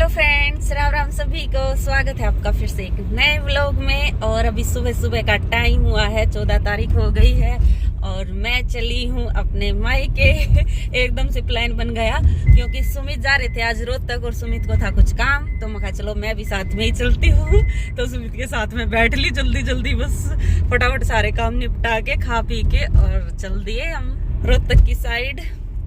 Hello friends, Ram Ram सभी को। स्वागत है आपका फिर से एक नए व्लॉग में। और अभी सुबह सुबह का टाइम हुआ है, 14 तारीख हो गई है और मैं चली हूँ अपने मायके। एकदम से प्लान बन गया क्योंकि सुमित जा रहे थे आज रोहतक और सुमित को था कुछ काम, तो मैं कहा चलो मैं भी साथ में ही चलती हूँ। तो सुमित के साथ में बैठ ली जल्दी जल्दी, बस फटाफट सारे काम निपटा के खा पी के और चल दिए हम रोहतक की साइड।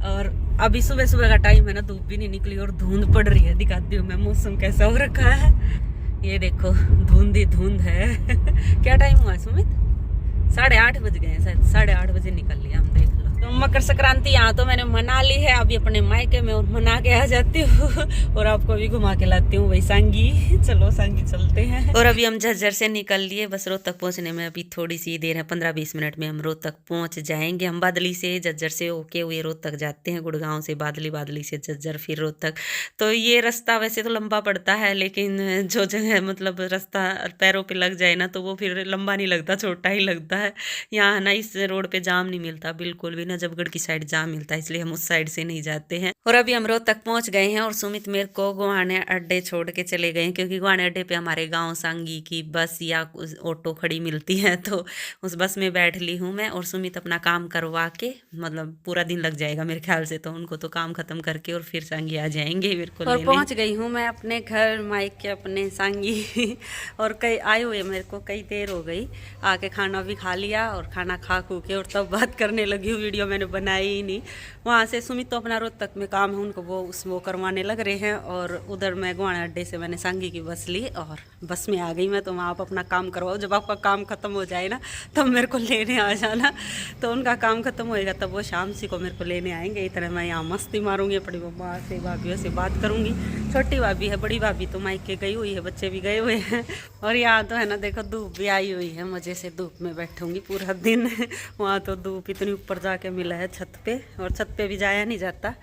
और अभी सुबह सुबह का टाइम है ना, धूप भी नहीं निकली और धुंध पड़ रही है। दिखाती हूँ मैं मौसम कैसा हो रखा है। ये देखो धुंध ही धुंध है। क्या टाइम हुआ है सुमित? 8:30 बज गए हैं शायद, 8:30 बजे निकल लिया हम, देख लो। तो मकर संक्रांति यहाँ तो मैंने मना ली है, अभी अपने मायके में और मना के आ जाती हूँ और आपको भी घुमा के लाती हूँ वही सांगी। चलो सांगी चलते हैं। और अभी हम झज्जर से निकल लिए, बस रोहतक पहुँचने में अभी थोड़ी सी देर है, 15-20 मिनट में हम रोहतक पहुँच जाएंगे। हम बादली से झज्जर से होके हुए रोहतक जाते हैं, गुड़गांव से बादली, बादली से झज्जर, फिर रोहतक। तो ये रास्ता वैसे तो लंबा पड़ता है, लेकिन जो जगह मतलब रास्ता पैरों पे लग जाए ना तो वो फिर लंबा नहीं लगता, छोटा ही लगता है। यहाँ ना इस रोड पे जाम नहीं मिलता बिल्कुल भी, नजफगढ़ की साइड जाम मिलता है, इसलिए हम उस साइड से नहीं जाते हैं। और अभी हम रोहतक पहुंच गए हैं और सुमित मेरे को गुवाने अड्डे छोड़ के चले गए हैं, क्योंकि गुवाने अड्डे पे हमारे गांव सांगी की बस या ऑटो खड़ी मिलती है, तो उस बस में बैठ ली हूँ मैं। और सुमित अपना काम करवा के, मतलब पूरा दिन लग जाएगा मेरे ख्याल से, तो उनको तो काम खत्म करके और फिर सांगी आ जाएंगे मेरे को। और पहुँच गई हूँ मैं अपने घर मायके अपने सांगी। और कई आए हुए मेरे को कई देर हो गई, आके खाना भी खा लिया और खाना खा खू के और तब बात करने लगी हूँ। वीडियो मैंने बनाई ही नहीं। वहाँ से सुमित तो अपना रोहतक में काम है उनको, वो करवाने लग रहे हैं, और उधर मैं गुवाना अड्डे से मैंने सांगी की बस ली और बस में आ गई मैं। तो वहाँ आप अपना काम करवाओ, जब आपका काम खत्म हो जाए ना तब मेरे को लेने आ जाना। तो उनका काम खत्म होएगा तब वो शाम सी को मेरे को लेने आएंगे। इतना मैं यहाँ मस्ती मारूंगी, अपनी मम्मा से भाभियों से बात करूँगी। छोटी भाभी है, बड़ी भाभी तो मायके गई हुई है, बच्चे भी गए हुए हैं। और यहाँ तो है ना देखो धूप भी आई हुई है, मज़े से धूप में बैठूंगी पूरा दिन। वहाँ तो धूप इतनी ऊपर जाके मिला है छत पे, और छत पे भी जाया नहीं जाता,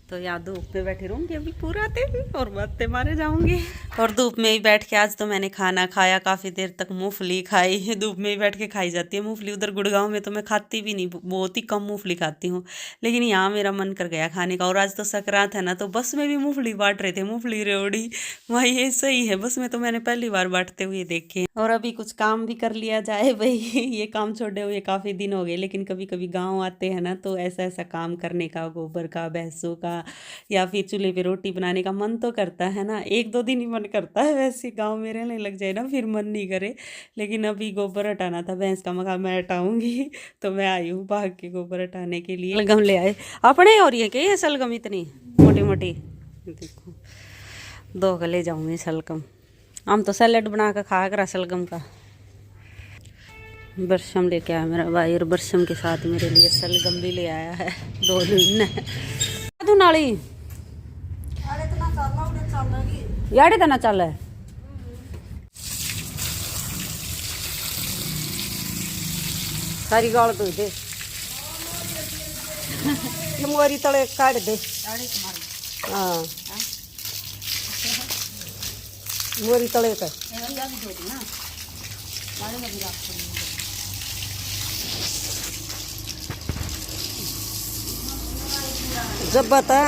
तो यहाँ धूप में बैठी रहूँगी अभी पूरा दिन और बातें मारे जाऊँगी। और धूप में ही बैठ के आज तो मैंने खाना खाया, काफ़ी देर तक मूंगफली खाई। धूप में ही बैठ के खाई जाती है मूंगफली। उधर गुड़गांव में तो मैं खाती भी नहीं, बहुत ही कम मूंगफली खाती हूँ, लेकिन यहाँ मेरा मन कर गया खाने का। और आज तो संक्रांत है ना, तो बस में भी मूंगफली बांट रहे थे, मूंगफली रेवड़ी। वही ये सही है, बस में तो मैंने पहली बार बांटते हुए देखे। और अभी कुछ काम भी कर लिया जाए भाई। ये काम छोड़े हुए काफ़ी दिन हो गए, लेकिन कभी कभी गाँव आते हैं ना तो ऐसा ऐसा काम करने का, गोबर का, भैंसों का, या फिर चूल्हे पे रोटी बनाने का मन तो करता है ना। 1-2 दिन ही मन करता है, वैसे गांव में रहने लग जाए ना फिर मन नहीं करे। लेकिन अभी गोबर हटाना था भैंस का, मगा मैं हटाऊंगी। तो मैं आई हूँ भाग के गोबर हटाने के लिए। सलगम ले आए अपने, और ये क्या है सलगम इतनी मोटी मोटी, देखो 2 का ले जाऊँगी सलगम। हम तो सैलेड बना कर खा करा सलगम का। बरसम लेके आया मेरा भाई, और बरसम के साथ मेरे लिए सलगम भी ले आया है 2 दिन। नाली यारे तो ना चल है। सारी गाल धो दे, मोरी तले काट दे। हाँ मोरी तले का जब बता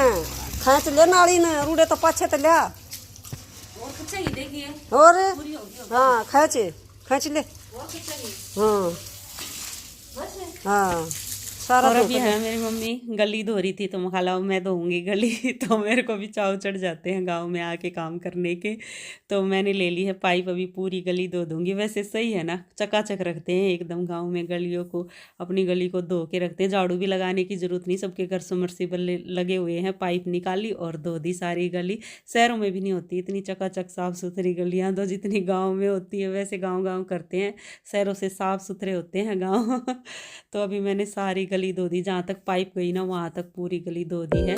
खाँच ले नाली ने रूड़े तो पाछे तो लिया और हाँ खाँच ले। हाँ हाँ सारा। और अभी है मेरी मम्मी गली धो रही थी, तो मैं खाला मैं धोऊंगी गली। तो मेरे को भी चाव चढ़ जाते हैं गांव में आके काम करने के, तो मैंने ले ली है पाइप, अभी पूरी गली धो दूंगी। वैसे सही है ना, चकाचक रखते हैं एकदम गांव में गलियों को, अपनी गली को धो के रखते हैं। झाड़ू भी लगाने की जरूरत नहीं, सबके घर सबमर्सिबल लगे हुए हैं। पाइप निकाली और धो दी सारी गली। शहरों में भी नहीं होती इतनी चकाचक साफ सुथरी गलियाँ तो जितनी गाँव में होती है। वैसे गाँव गाँव करते हैं, शहरों से साफ सुथरे होते हैं गाँव। तो अभी मैंने सारी गली धो दी, जहाँ तक पाइप गई ना वहाँ तक पूरी गली धो दी है।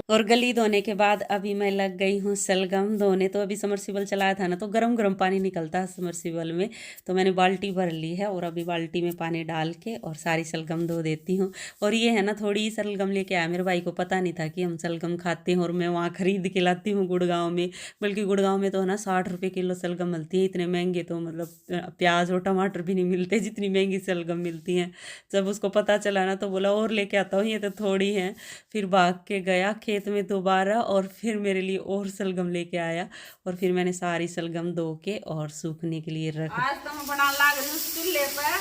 और गली धोने के बाद अभी मैं लग गई हूँ सलगम धोने। तो अभी समरसिबल चलाया था ना, तो गरम गरम पानी निकलता है समरसिबल में, तो मैंने बाल्टी भर ली है और अभी बाल्टी में पानी डाल के और सारी सलगम धो देती हूँ। और ये है ना थोड़ी ही सलगम लेके आया, मेरे भाई को पता नहीं था कि हम सलगम खाते हैं, और मैं वहाँ खरीद के लाती हूँ गुड़गांव में। बल्कि गुड़गांव में तो है ना 60 रुपये किलो सलगम मिलती है, इतने महंगे तो मतलब प्याज और टमाटर भी नहीं मिलते जितनी महंगी सलगम मिलती हैं। जब उसको पता चला ना तो बोला और लेके आता हूँ, ये तो थोड़ी है। फिर भाग के गया खेत खेत में दोबारा और फिर मेरे लिए और शलगम लेके आया और फिर मैंने सारी शलगम धो के और सूखने के लिए रख। आज तो मैं बना लग रही हूँ चूल्हे पे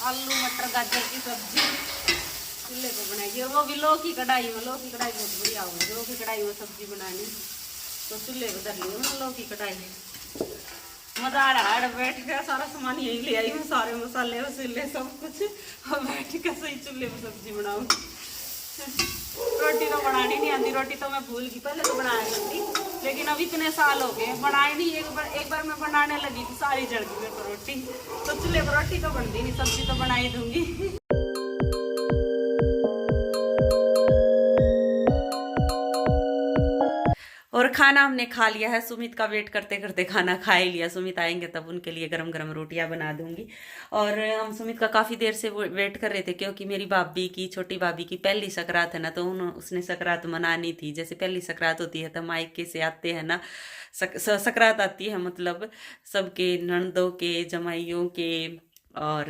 आलू मटर गाजर की सब्जी चूल्हे पे बनाएगी, और वो भी लोह की कढ़ाई में। लोह की कढ़ाई बहुत बढ़िया होगी, लोह की कढ़ाई में सब्जी बनानी तो चूल्हे पे धर ली ना लोह की कढ़ाई। मजा आ रहा है, बैठ के सारा सामान यही ले आई हूँ, सारे मसाले वसीले सब कुछ, और बैठ के सही चूल्हे पे सब्जी बनाऊँ। रोटी तो बनानी नहीं आती, रोटी तो मैं भूल गई, पहले तो बनाया करती, लेकिन अब इतने साल हो गए बनाए नहीं। एक बार मैं बनाने लगी तो सारी जल गई मेरे को रोटी। तो चूल्हे पर रोटी तो बनती नहीं, सब्जी तो बना ही दूंगी। और खाना हमने खा लिया है, सुमित का वेट करते करते खाना खा ही लिया। सुमित आएंगे तब उनके लिए गरम गरम रोटियां बना दूंगी। और हम सुमित का काफ़ी देर से वेट कर रहे थे, क्योंकि मेरी भाभी की, छोटी भाभी की पहली सकरात है ना, तो उसने सकरात मनानी थी। जैसे पहली सकरात होती है तो मायके से आते हैं ना, सकरात आती है, मतलब सबके ननदों के, जमाइयों के और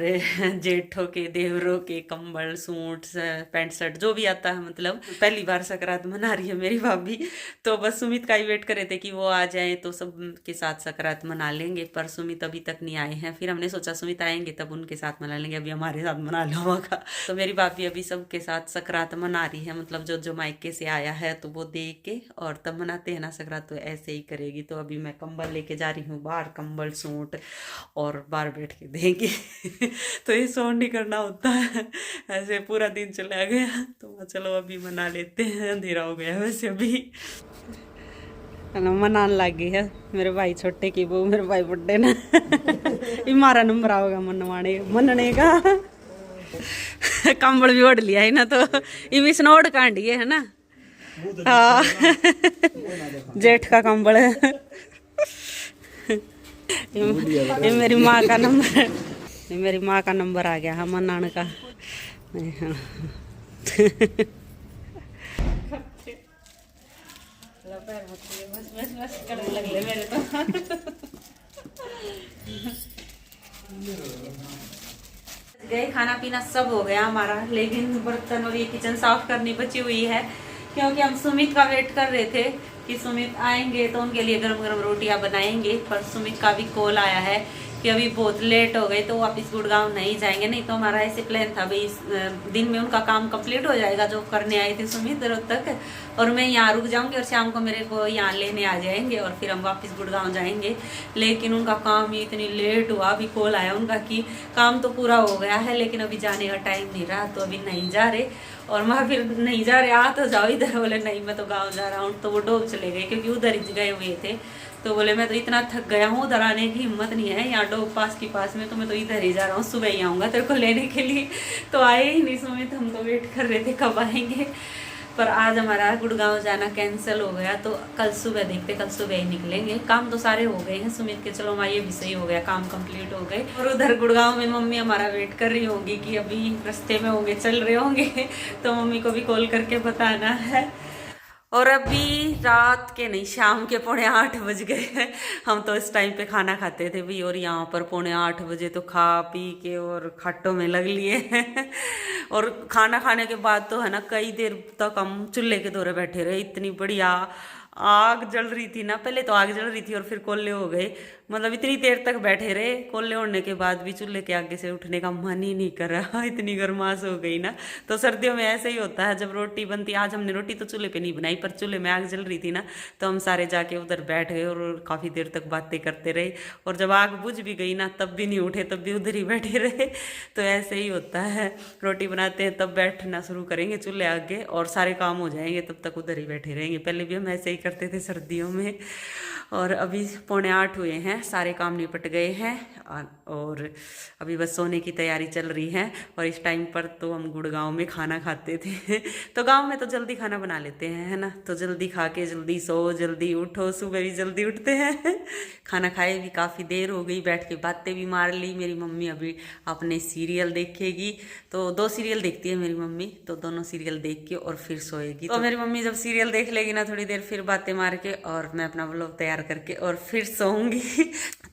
जेठों के, देवरों के कंबल, सूट, पैंट शर्ट जो भी आता है, मतलब पहली बार सकरात मना रही है मेरी भाभी। तो बस सुमित का ही वेट कर रहे थे कि वो आ जाए तो सब के साथ सकरात मना लेंगे, पर सुमित अभी तक नहीं आए हैं। फिर हमने सोचा सुमित आएंगे तब उनके साथ मना लेंगे, अभी हमारे साथ मना लो होगा। तो मेरी भाभी अभी सबके साथ सकरात मना रही है, मतलब जो मायके से आया है तो वो दे के और तब मनाते हैं ना सकरात, तो ऐसे ही करेगी। तो अभी मैं कंबल लेके जा रही हूँ बाहर, कंबल, सूट, और बाहर बैठ के देंगे। तो ये सोन नहीं करना होता है, ऐसे पूरा दिन चला गया। तो चलो अभी मना लेते हैं, अंधेरा हो गया वैसे अभी। मनान लग गई है मेरे भाई छोटे की बहू, मेरे भाई बड्डे ना हमारा नंबर आओगा मनने का। कंबल भी ओढ़ लिया है ना, तो इमिस ओढ़ कांडी है ना। हाँ जेठ का कंबल है। ये मेरी माँ का नंबर, मेरी माँ का नंबर आ गया है मनाने का। बस करने लग ले मेरे तो। गए, खाना पीना सब हो गया हमारा, लेकिन बर्तन और ये किचन साफ करनी बची हुई है, क्योंकि हम सुमित का वेट कर रहे थे कि सुमित आएंगे तो उनके लिए गरम गरम रोटियां बनाएंगे। पर सुमित का भी कॉल आया है कि अभी बहुत लेट हो गए तो वापस गुड़गांव नहीं जाएंगे। नहीं तो हमारा ऐसे प्लान था भाई इस दिन में उनका काम कंप्लीट हो जाएगा जो करने आए थे सुमित तक, और मैं यहाँ रुक जाऊंगी और शाम को मेरे को यहाँ लेने आ जाएंगे और फिर हम वापस गुड़गांव जाएंगे। लेकिन उनका काम ही इतनी लेट हुआ, अभी कॉल आया उनका कि काम तो पूरा हो गया है लेकिन अभी जाने का टाइम नहीं रहा, तो अभी नहीं जा रहे। और मैं फिर नहीं जा रहे, आ तो जाओ इधर। बोले नहीं मैं तो गाँव जा रहा हूँ। तो वो डोब चले गए, क्योंकि उधर ही गए हुए थे। तो बोले मैं तो इतना थक गया हूँ, उधर आने की हिम्मत नहीं है, यहाँ डोब पास के पास में, तो मैं तो इधर ही जा रहा हूँ, सुबह ही आऊँगा तेरे को लेने के लिए। तो आए ही नहीं सुमित, हम तो वेट कर रहे थे कब आएंगे। पर आज हमारा गुड़गांव जाना कैंसिल हो गया, तो कल सुबह देखते, कल सुबह ही निकलेंगे। काम तो सारे हो गए हैं सुमित के, चलो ये भी सही हो गया, काम कंप्लीट हो गए। और उधर गुड़गांव में मम्मी हमारा वेट कर रही होंगी कि अभी रास्ते में होंगे, चल रहे होंगे, तो मम्मी को भी कॉल करके बताना है। और अभी रात के नहीं, शाम के 7:45 बज गए हैं। हम तो इस टाइम पे खाना खाते थे भी, और यहाँ पर 7:45 बजे तो खा पी के और खाटों में लग लिए हैं। और खाना खाने के बाद तो है ना कई देर तक हम चूल्हे के दौरे बैठे रहे, इतनी बढ़िया आग जल रही थी ना। पहले तो आग जल रही थी और फिर कोल्ले हो गए, मतलब इतनी देर तक बैठे रहे। कोल्ले होने के बाद भी चूल्हे के आगे से उठने का मन ही नहीं कर रहा, इतनी गर्माश हो गई ना। तो सर्दियों में ऐसे ही होता है, जब रोटी बनती, आज हमने रोटी तो चूल्हे पे नहीं बनाई, पर चूल्हे में आग जल रही थी ना, तो हम सारे जाके उधर बैठ गए और काफ़ी देर तक बातें करते रहे। और जब आग बुझ भी गई ना तब भी नहीं उठे, तब भी उधर ही बैठे रहे। तो ऐसे ही होता है, रोटी बनाते हैं तब बैठना शुरू करेंगे चूल्हे आगे और सारे काम हो जाएंगे, तब तक उधर ही बैठे रहेंगे। पहले भी हम ऐसे ही करते थे सर्दियों में। और अभी 7:45 हुए हैं, सारे काम निपट गए हैं और अभी बस सोने की तैयारी चल रही है। और इस टाइम पर तो हम गुड़गांव में खाना खाते थे। तो गांव में तो जल्दी खाना बना लेते हैं, है ना, तो जल्दी खा के जल्दी सो, जल्दी उठो, सुबह भी जल्दी उठते हैं। खाना खाए भी काफ़ी देर हो गई, बैठ के बातें भी मार ली। मेरी मम्मी अभी अपने सीरियल देखेगी, तो 2 सीरियल देखती है मेरी मम्मी, तो दोनों सीरियल देख के और फिर सोएगी। तो मेरी मम्मी जब सीरियल देख लेगी ना थोड़ी देर, फिर बातें मार के और मैं अपना व्लॉग तैयार करके और फिर सोऊंगी।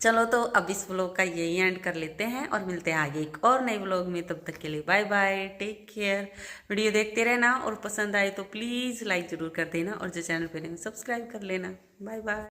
चलो तो अब इस व्लॉग का यही एंड कर लेते हैं और मिलते हैं आगे एक और नए व्लॉग में। तब तक के लिए bye bye, take care. Video देखते रहना और पसंद आए तो प्लीज़ लाइक ज़रूर कर देना और जो चैनल पे नहीं सब्सक्राइब कर लेना। Bye bye.